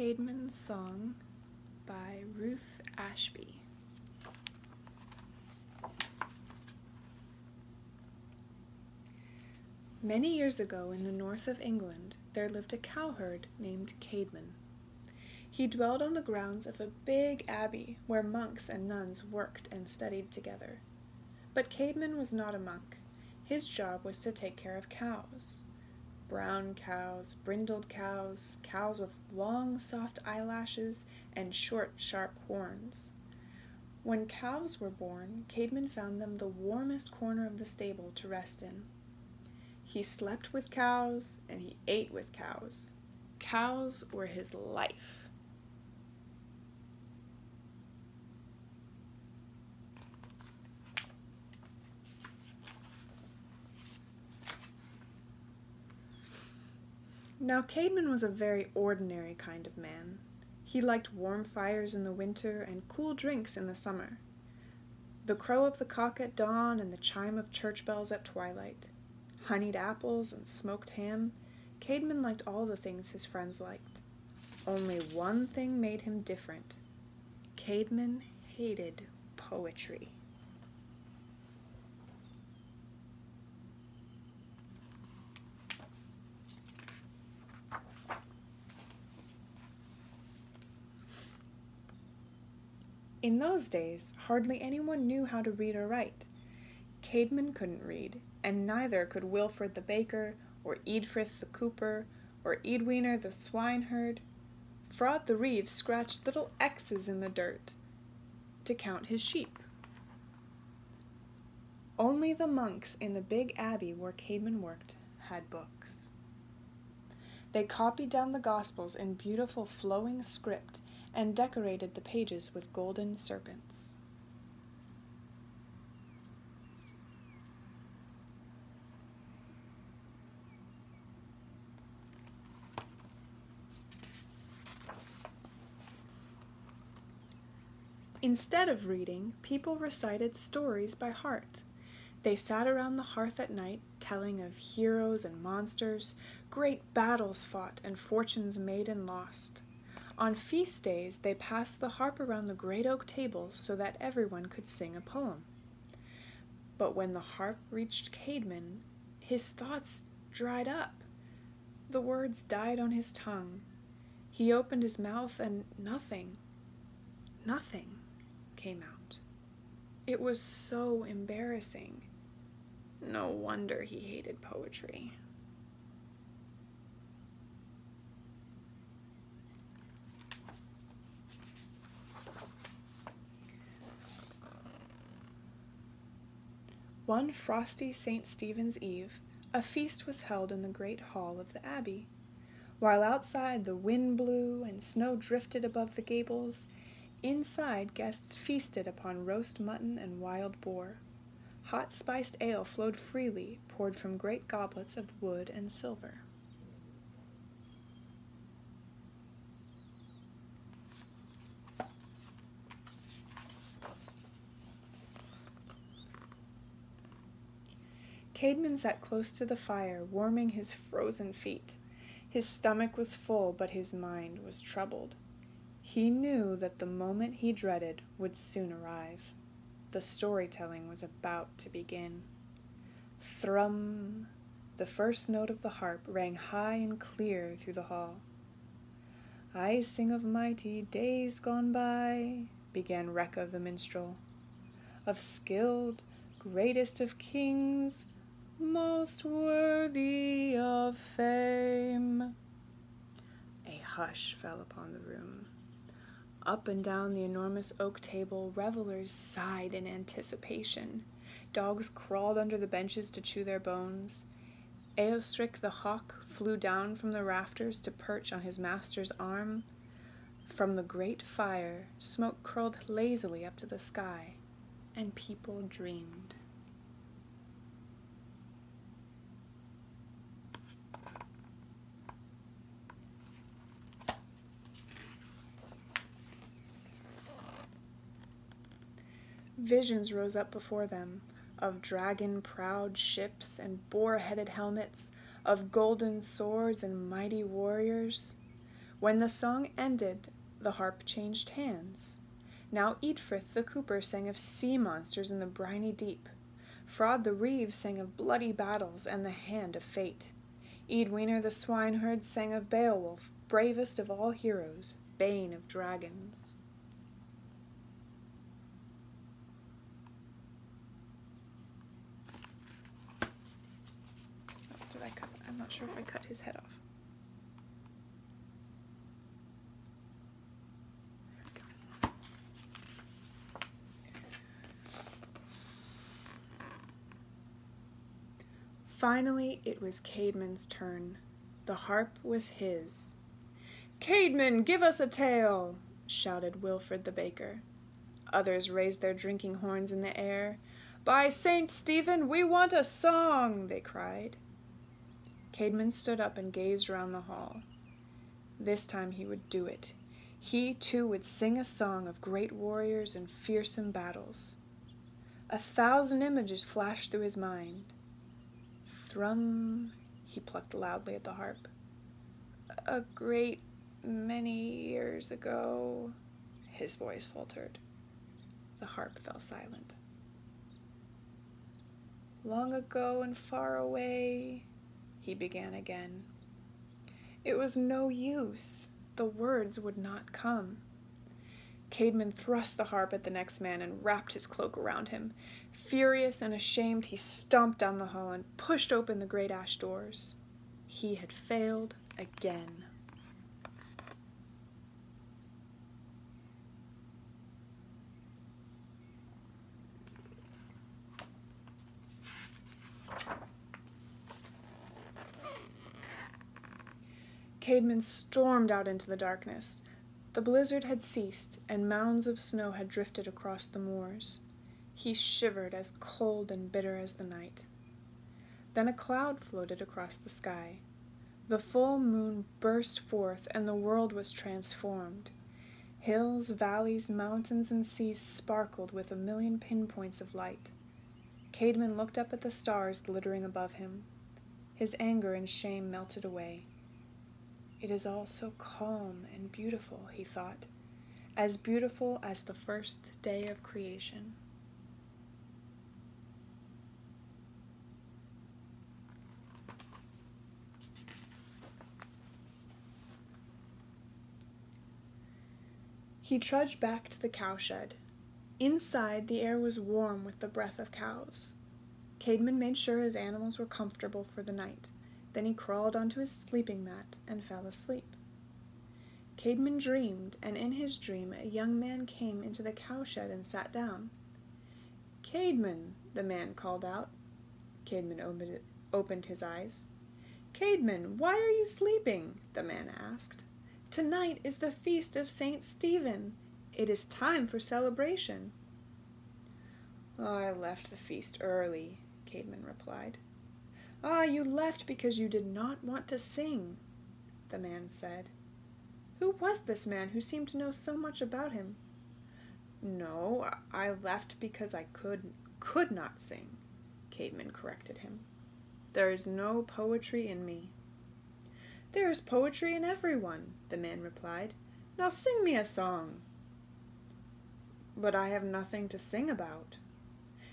Caedmon's Song by Ruth Ashby. Many years ago in the north of England, there lived a cowherd named Caedmon. He dwelled on the grounds of a big abbey where monks and nuns worked and studied together. But Caedmon was not a monk. His job was to take care of cows. Brown cows, brindled cows, cows with long, soft eyelashes and short, sharp horns. When calves were born, Caedmon found them the warmest corner of the stable to rest in. He slept with cows, and he ate with cows. Cows were his life. Now Caedmon was a very ordinary kind of man. He liked warm fires in the winter and cool drinks in the summer. The crow of the cock at dawn and the chime of church bells at twilight. Honeyed apples and smoked ham. Caedmon liked all the things his friends liked. Only one thing made him different. Caedmon hated poetry. In those days, hardly anyone knew how to read or write. Caedmon couldn't read, and neither could Wilfred the baker, or Eadfrith the cooper, or Eadwener the swineherd. Frod the reeve scratched little X's in the dirt to count his sheep. Only the monks in the big abbey where Caedmon worked had books. They copied down the Gospels in beautiful flowing script and decorated the pages with golden serpents. Instead of reading, people recited stories by heart. They sat around the hearth at night, telling of heroes and monsters, great battles fought and fortunes made and lost. On feast days, they passed the harp around the great oak tables so that everyone could sing a poem. But when the harp reached Caedmon, his thoughts dried up. The words died on his tongue. He opened his mouth and nothing came out. It was so embarrassing. No wonder he hated poetry. One frosty St. Stephen's Eve, a feast was held in the great hall of the abbey. While outside the wind blew and snow drifted above the gables, inside guests feasted upon roast mutton and wild boar. Hot spiced ale flowed freely, poured from great goblets of wood and silver. Caedmon sat close to the fire, warming his frozen feet. His stomach was full, but his mind was troubled. He knew that the moment he dreaded would soon arrive. The storytelling was about to begin. Thrum! The first note of the harp rang high and clear through the hall. "I sing of mighty days gone by," began Recca the minstrel, "of skilled, greatest of kings, most worthy of fame." A hush fell upon the room. Up and down the enormous oak table, revelers sighed in anticipation. Dogs crawled under the benches to chew their bones. Eostric the hawk flew down from the rafters to perch on his master's arm. From the great fire, smoke curled lazily up to the sky, and people dreamed. Visions rose up before them, of dragon-prowed ships and boar-headed helmets, of golden swords and mighty warriors. When the song ended, the harp changed hands. Now Eadfrith the cooper sang of sea monsters in the briny deep. Fraud the reeve sang of bloody battles and the hand of fate. Eadwener the swineherd sang of Beowulf, bravest of all heroes, bane of dragons. I'm not sure if I cut his head off. Finally, it was Caedmon's turn. The harp was his. "Caedmon, give us a tale!" shouted Wilfred the baker. Others raised their drinking horns in the air. "By Saint Stephen, we want a song!" they cried. Caedmon stood up and gazed round the hall. This time he would do it. He, too, would sing a song of great warriors and fearsome battles. 1,000 images flashed through his mind. Thrum, he plucked loudly at the harp. "A great many years ago," his voice faltered. The harp fell silent. "Long ago and far away," he began again. It was no use. The words would not come. Caedmon thrust the harp at the next man and wrapped his cloak around him. Furious and ashamed, he stomped down the hall and pushed open the great ash doors. He had failed again. Caedmon stormed out into the darkness. The blizzard had ceased, and mounds of snow had drifted across the moors. He shivered, as cold and bitter as the night. Then a cloud floated across the sky. The full moon burst forth, and the world was transformed. Hills, valleys, mountains, and seas sparkled with 1,000,000 pinpoints of light. Caedmon looked up at the stars glittering above him. His anger and shame melted away. It is all so calm and beautiful, he thought, as beautiful as the first day of creation. He trudged back to the cowshed. Inside, the air was warm with the breath of cows. Caedmon made sure his animals were comfortable for the night. Then he crawled onto his sleeping mat and fell asleep. Caedmon dreamed, and in his dream a young man came into the cowshed and sat down. "Caedmon," the man called out. Caedmon opened his eyes. "Caedmon, why are you sleeping?" the man asked. "Tonight is the feast of Saint Stephen. It is time for celebration." "Oh, I left the feast early," Caedmon replied. "Ah, you left because you did not want to sing," the man said. Who was this man who seemed to know so much about him? "No, I left because I could not sing," Caedmon corrected him. "There is no poetry in me." "There is poetry in everyone," the man replied. "Now sing me a song." "But I have nothing to sing about."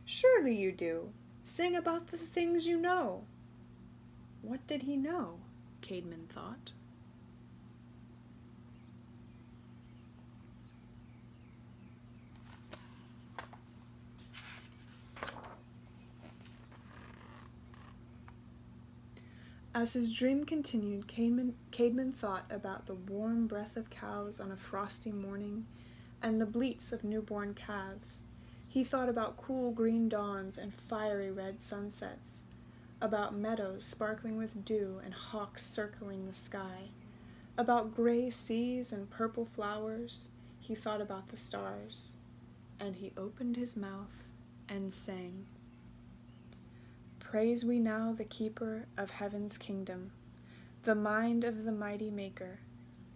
"Surely you do. Sing about the things you know." What did he know? Caedmon thought. As his dream continued, Caedmon thought about the warm breath of cows on a frosty morning and the bleats of newborn calves. He thought about cool green dawns and fiery red sunsets, about meadows sparkling with dew and hawks circling the sky, about gray seas and purple flowers. He thought about the stars, and he opened his mouth and sang. Praise we now the keeper of heaven's kingdom, the mind of the mighty maker,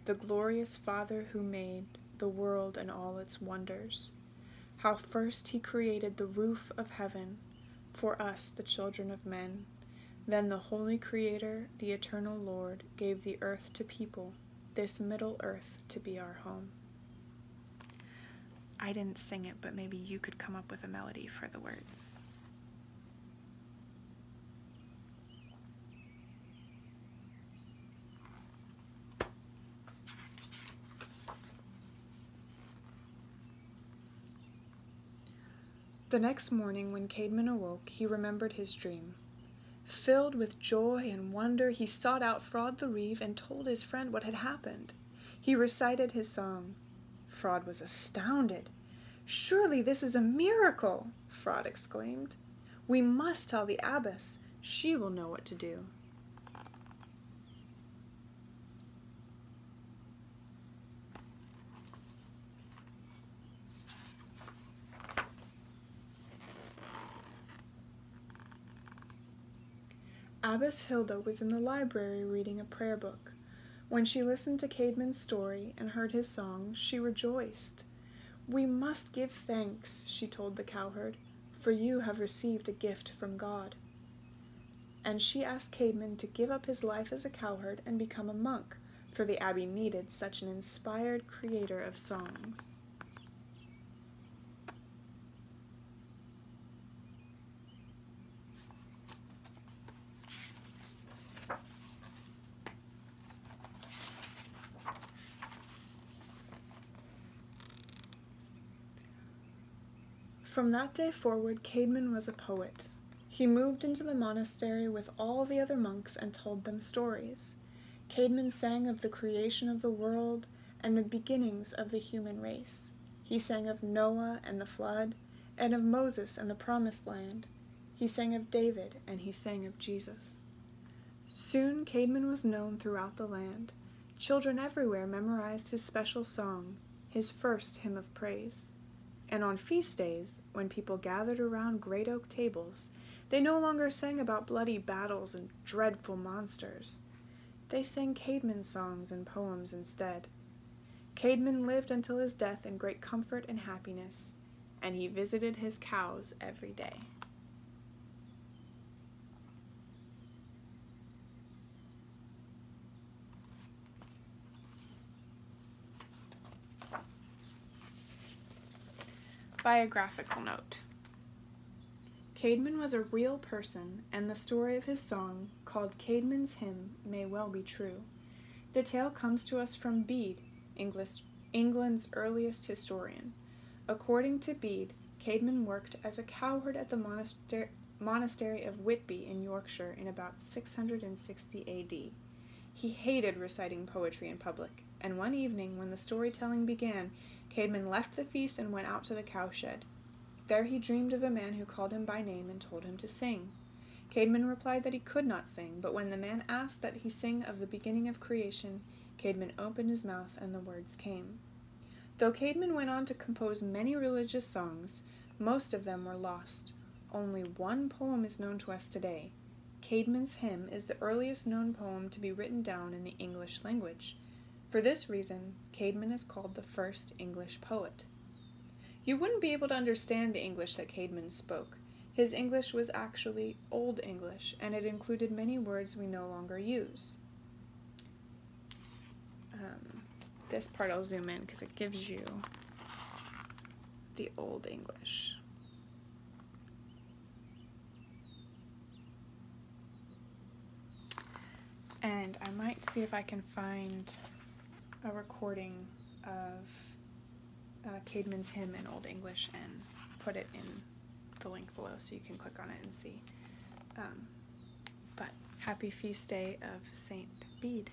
the glorious Father who made the world and all its wonders. How first he created the roof of heaven, for us, the children of men. Then the holy Creator, the eternal Lord, gave the earth to people, this middle earth to be our home. I didn't sing it, but maybe you could come up with a melody for the words. The next morning, when Caedmon awoke, he remembered his dream. Filled with joy and wonder, he sought out Frod the Reeve and told his friend what had happened. He recited his song. Frod was astounded. "Surely this is a miracle," Frod exclaimed. "We must tell the abbess. She will know what to do." Abbess Hilda was in the library reading a prayer book. When she listened to Caedmon's story and heard his song, she rejoiced. "We must give thanks," she told the cowherd, "for you have received a gift from God." And she asked Caedmon to give up his life as a cowherd and become a monk, for the abbey needed such an inspired creator of songs. From that day forward, Caedmon was a poet. He moved into the monastery with all the other monks and told them stories. Caedmon sang of the creation of the world and the beginnings of the human race. He sang of Noah and the flood, and of Moses and the promised land. He sang of David, and he sang of Jesus. Soon Caedmon was known throughout the land. Children everywhere memorized his special song, his first hymn of praise. And on feast days, when people gathered around great oak tables, they no longer sang about bloody battles and dreadful monsters. They sang Caedmon songs and poems instead. Caedmon lived until his death in great comfort and happiness, and he visited his cows every day. Biographical note. Caedmon was a real person, and the story of his song, called Caedmon's Hymn, may well be true. The tale comes to us from Bede, England's earliest historian. According to Bede, Caedmon worked as a cowherd at the monastery of Whitby in Yorkshire in about 660 AD. He hated reciting poetry in public, and one evening, when the storytelling began, Caedmon left the feast and went out to the cowshed. There he dreamed of a man who called him by name and told him to sing. Caedmon replied that he could not sing, but when the man asked that he sing of the beginning of creation, Caedmon opened his mouth and the words came. Though Caedmon went on to compose many religious songs, most of them were lost. Only one poem is known to us today. Caedmon's Hymn is the earliest known poem to be written down in the English language. For this reason, Caedmon is called the first English poet. You wouldn't be able to understand the English that Caedmon spoke. His English was actually Old English, and it included many words we no longer use. This part I'll zoom in because it gives you the Old English. And I might see if I can find a recording of Caedmon's Hymn in Old English and put it in the link below so you can click on it and see. But happy feast day of Saint Bede.